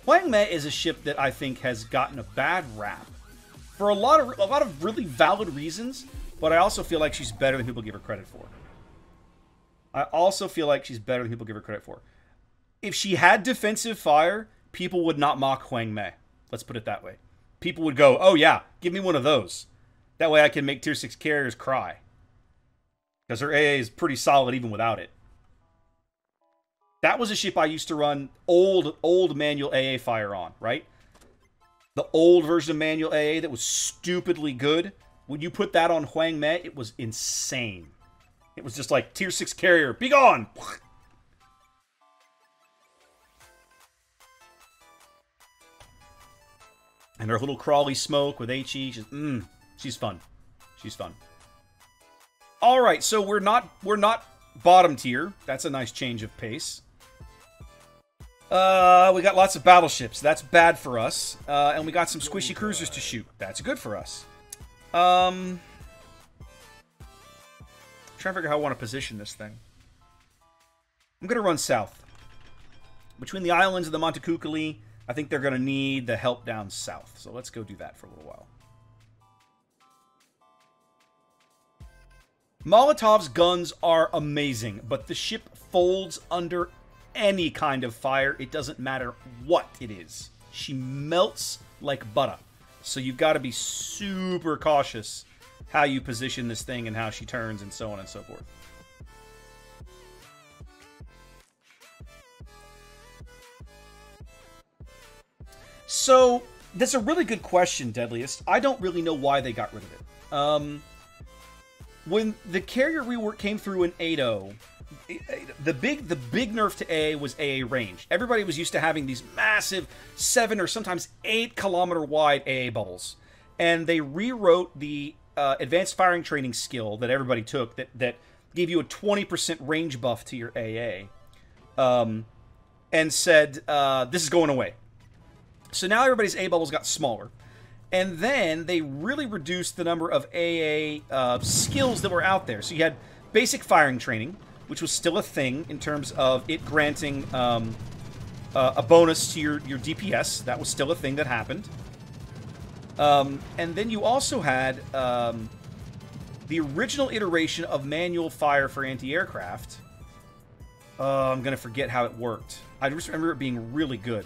Huang Me is a ship that I think has gotten a bad rap for a lot of really valid reasons, but I also feel like she's better than people give her credit for. If she had defensive fire, people would not mock Huang Me. Let's put it that way. People would go, oh yeah, give me one of those. That way I can make tier 6 carriers cry. Because her AA is pretty solid even without it. That was a ship I used to run old manual AA fire on, right? The old version of manual AA that was stupidly good. When you put that on Huang Me, it was insane. It was just like, tier 6 carrier, be gone! And her little crawly smoke with HE, she's fun. She's fun. Alright, so we're not bottom tier. That's a nice change of pace. We got lots of battleships. That's bad for us. And we got some squishy cruisers to shoot. That's good for us. Trying to figure out how I want to position this thing. I'm going to run south. Between the islands of the Montecuccoli, I think they're going to need the help down south. So let's go do that for a little while. Molotov's guns are amazing, but the ship folds under any kind of fire. It doesn't matter what it is. She melts like butter. So you've got to be super cautious how you position this thing and how she turns and so on and so forth. So, that's a really good question, Deadliest. I don't really know why they got rid of it. When the carrier rework came through in 8.0, the big nerf to AA was AA range. Everybody was used to having these massive 7 or sometimes 8 kilometer wide AA bubbles. And they rewrote the advanced firing training skill that everybody took that gave you a 20% range buff to your AA. And said, this is going away. So now everybody's A bubbles got smaller. And then they really reduced the number of AA skills that were out there. So you had basic firing training, which was still a thing in terms of it granting a bonus to your DPS. That was still a thing that happened. And then you also had the original iteration of manual fire for anti-aircraft. I'm going to forget how it worked. I just remember it being really good.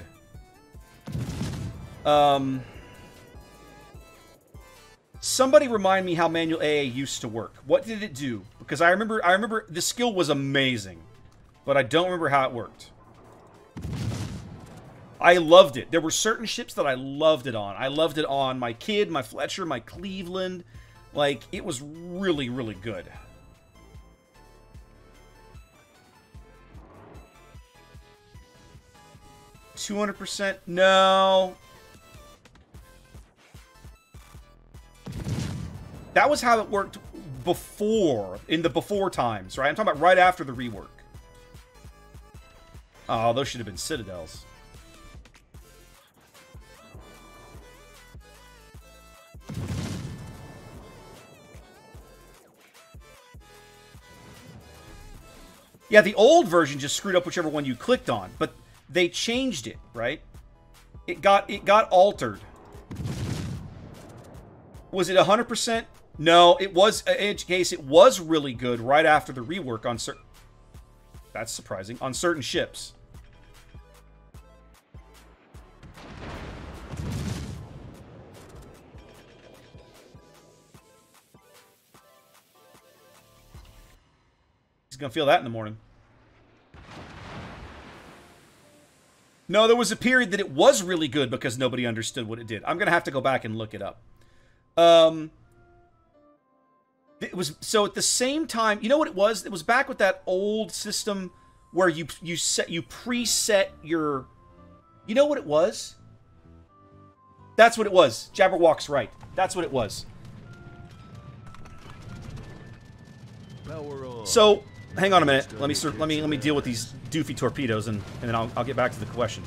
Somebody remind me how manual AA used to work. What did it do? Because I remember the skill was amazing, but I don't remember how it worked. I loved it. There were certain ships that I loved it on. I loved it on my Kidd, my Fletcher, my Cleveland. Like, it was really, really good. $200%? No. That was how it worked before, in the before times, right? I'm talking about right after the rework. Oh, those should have been Citadels. Yeah, the old version just screwed up whichever one you clicked on, but they changed it, right? It got altered. Was it 100%? No, it was, in each case, it was really good right after the rework on certain... That's surprising. On certain ships. He's gonna feel that in the morning. No, there was a period that it was really good because nobody understood what it did. I'm gonna have to go back and look it up. It was so at the same time. You know what it was? It was back with that old system where you preset your. You know what it was? That's what it was. Jabberwock's right. That's what it was. So hang on a minute. Let me deal with these doofy torpedoes and then I'll get back to the question.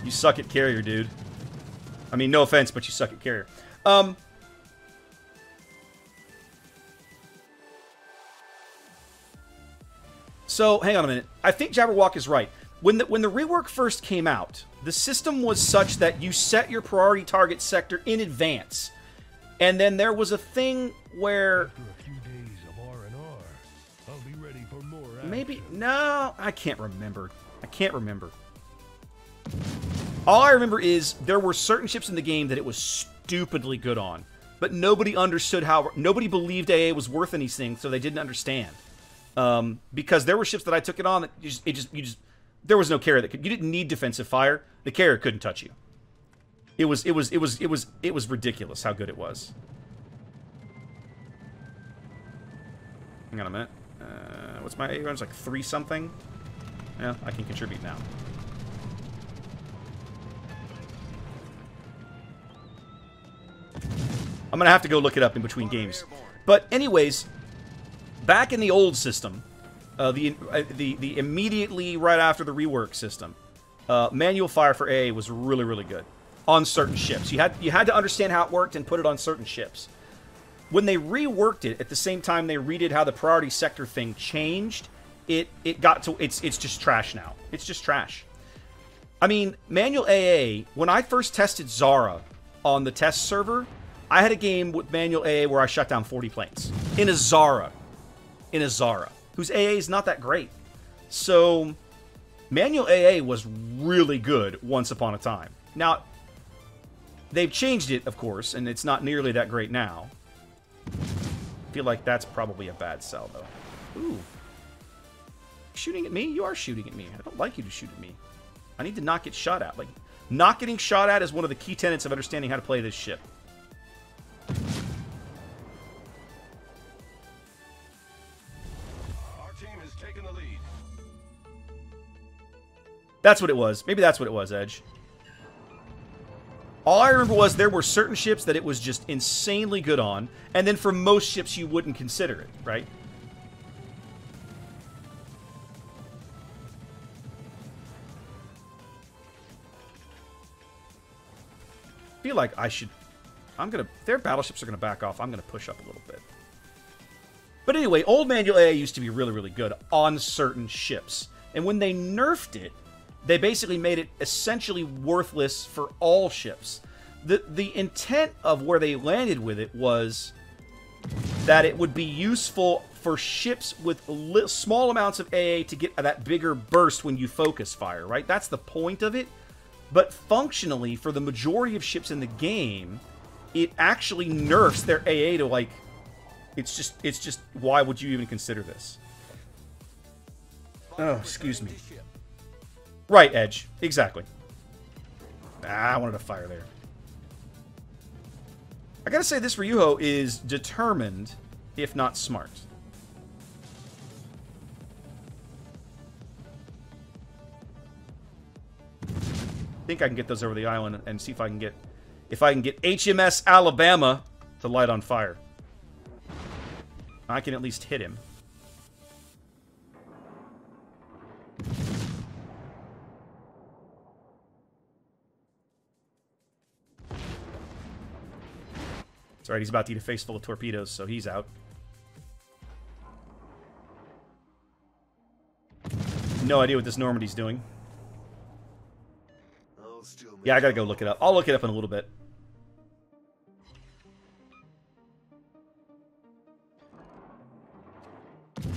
You suck at carrier, dude. I mean, no offense, but you suck at carrier. So, hang on a minute. I think Jabberwock is right. When the rework first came out, the system was such that you set your priority target sector in advance. And then there was a thing where... After a few days of R&R, I'll be ready for more action. Maybe... No, I can't remember. I can't remember. All I remember is there were certain ships in the game that it was stupidly good on. But nobody understood how... Nobody believed AA was worth anything, so they didn't understand. Because there were ships that I took it on that there was no carrier that could. You didn't need defensive fire. The carrier couldn't touch you. It was ridiculous how good it was. Hang on a minute. What's my A range? Like 3 something? Yeah, I can contribute now. I'm gonna have to go look it up in between games. But anyways, back in the old system, the immediately right after the rework system, manual fire for AA was really, really good on certain ships. You had to understand how it worked and put it on certain ships. When they reworked it, at the same time they redid how the priority sector thing changed, it's just trash now. It's just trash. I mean, manual AA, when I first tested Zara on the test server, I had a game with manual AA where I shut down 40 planes in a Zara. Whose AA is not that great. So, manual AA was really good once upon a time. Now, they've changed it, of course, and it's not nearly that great now. I feel like that's probably a bad sell, though. Ooh. Shooting at me? You are shooting at me. I don't like you to shoot at me. I need to not get shot at. Like, not getting shot at is one of the key tenets of understanding how to play this ship. That's what it was. Maybe that's what it was, Edge. All I remember was there were certain ships that it was just insanely good on, and then for most ships you wouldn't consider it, right? I feel like I should... Their battleships are gonna back off. I'm gonna push up a little bit. But anyway, old manual AA used to be really, really good on certain ships. And when they nerfed it, they basically made it essentially worthless for all ships. The intent of where they landed with it was that it would be useful for ships with small amounts of AA to get that bigger burst when you focus fire, right? That's the point of it. But functionally, for the majority of ships in the game, it actually nerfs their AA to, like... It's just, why would you even consider this? Oh, excuse me. Right, Edge. Exactly. I wanted to fire there. I gotta say, this Ryuho is determined, if not smart. I think I can get those over the island and see if I can get HMS Alabama to light on fire. I can at least hit him. It's alright, he's about to eat a face full of torpedoes, so he's out. No idea what this Normandy's doing. Yeah, I gotta go look it up. I'll look it up in a little bit.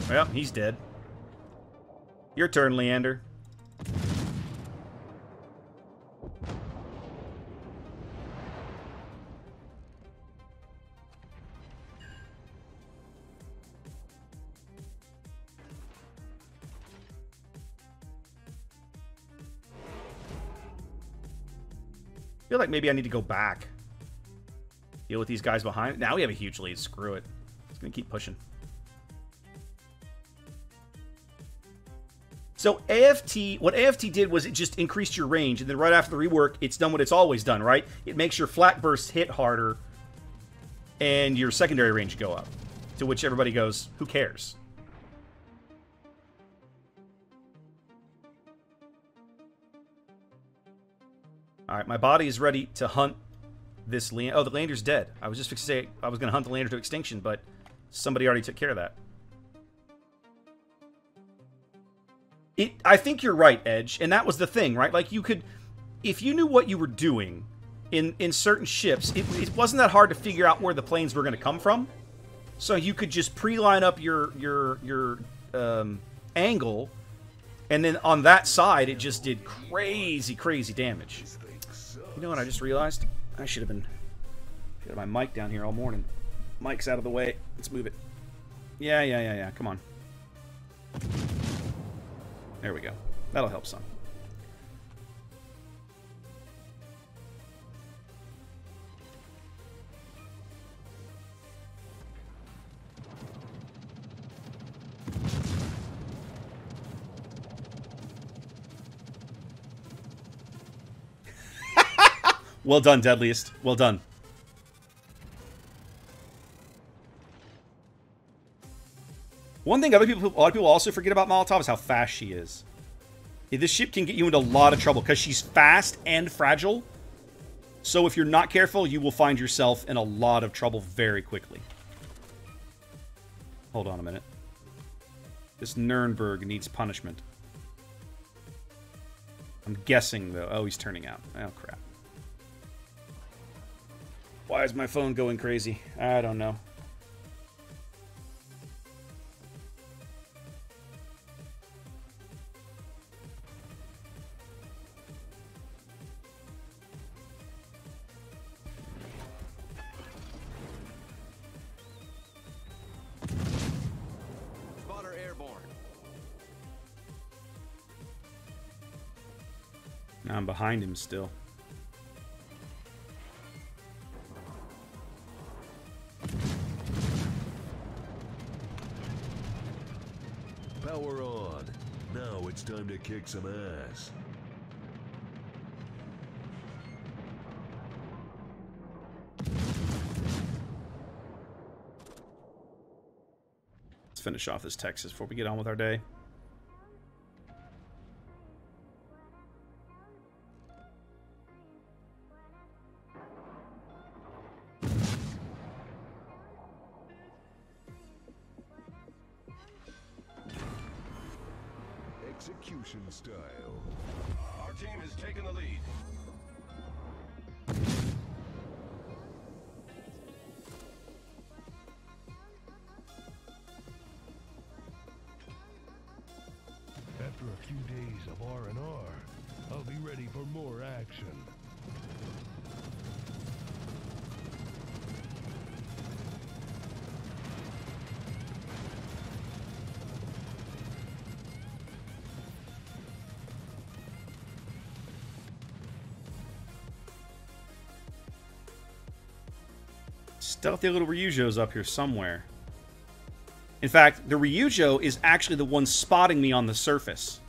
Well, he's dead. Your turn, Leander. I feel like maybe I need to go back. Deal with these guys behind. Now we have a huge lead. Screw it. It's going to keep pushing. So AFT, what AFT did was it just increased your range, and then right after the rework, it's done what it's always done, right? It makes your flat bursts hit harder, and your secondary range go up. To which everybody goes, who cares? Alright, my body is ready to hunt this Leander. Oh, the Leander's dead. I was just fixing to say I was going to hunt the Leander to extinction, but somebody already took care of that. I think you're right, Edge, and that was the thing, right? Like, you could... If you knew what you were doing in certain ships, it wasn't that hard to figure out where the planes were going to come from. So you could just pre-line up your angle, and then on that side, it just did crazy, crazy damage. You know what I just realized? I should have my mic down here all morning. Mic's out of the way. Let's move it. Yeah. Come on. There we go. That'll help some. Well done, Deadliest. Well done. One thing a lot of people also forget about Molotov is how fast she is. This ship can get you into a lot of trouble because she's fast and fragile. So if you're not careful, you will find yourself in a lot of trouble very quickly. Hold on a minute. This Nuremberg needs punishment. I'm guessing, though. Oh, he's turning out. Oh, crap. Why is my phone going crazy? I don't know. Spotter airborne. Now I'm behind him still. Power on. Now it's time to kick some ass. Let's finish off this Texas before we get on with our day. Execution style. Our team has taken the lead. After a few days of R&R, I'll be ready for more action. Stealthy little Ryujo's up here somewhere. In fact, the Ryujo is actually the one spotting me on the surface.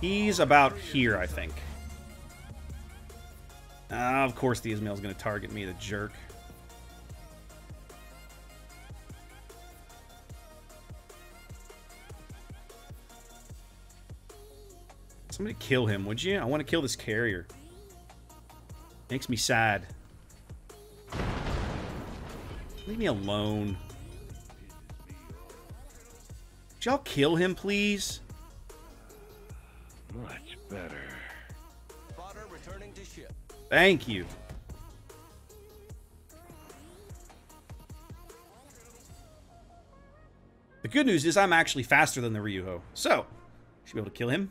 He's about here, I think. Of course the Ismail's going to target me, the jerk. Somebody kill him, would you? I want to kill this carrier. Makes me sad. Leave me alone. Could y'all kill him, please? Much better. Spotter returning to ship. Thank you. The good news is I'm actually faster than the Ryuho. So, should be able to kill him.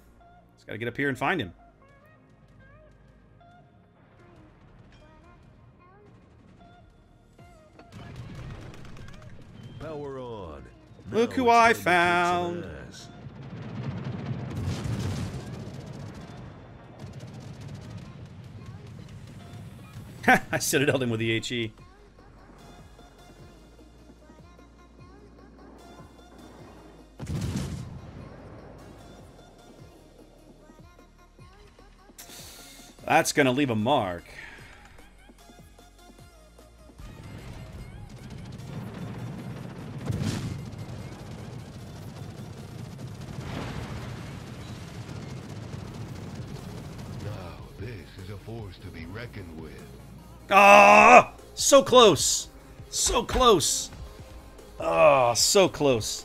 Just gotta get up here and find him. Power on. Look Now who it's I time to kick some found. ass. I citadeled him with the HE. That's gonna leave a mark. Now this is a force to be reckoned with. Ah! So close. So close. Ah, so close.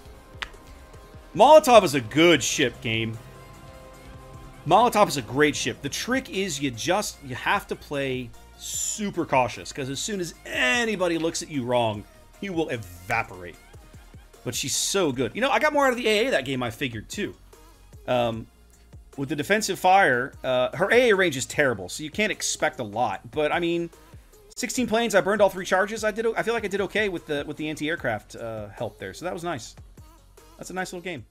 Molotov is a good ship, game. Molotov is a great ship. The trick is you have to play super cautious, because as soon as anybody looks at you wrong, you will evaporate. But she's so good. You know, I got more out of the AA that game, I figured, too. With the defensive fire, her AA range is terrible, so you can't expect a lot. But, I mean, 16 planes, I burned all 3 charges. I feel like I did okay with the anti-aircraft help there, so that was nice. That's a nice little game.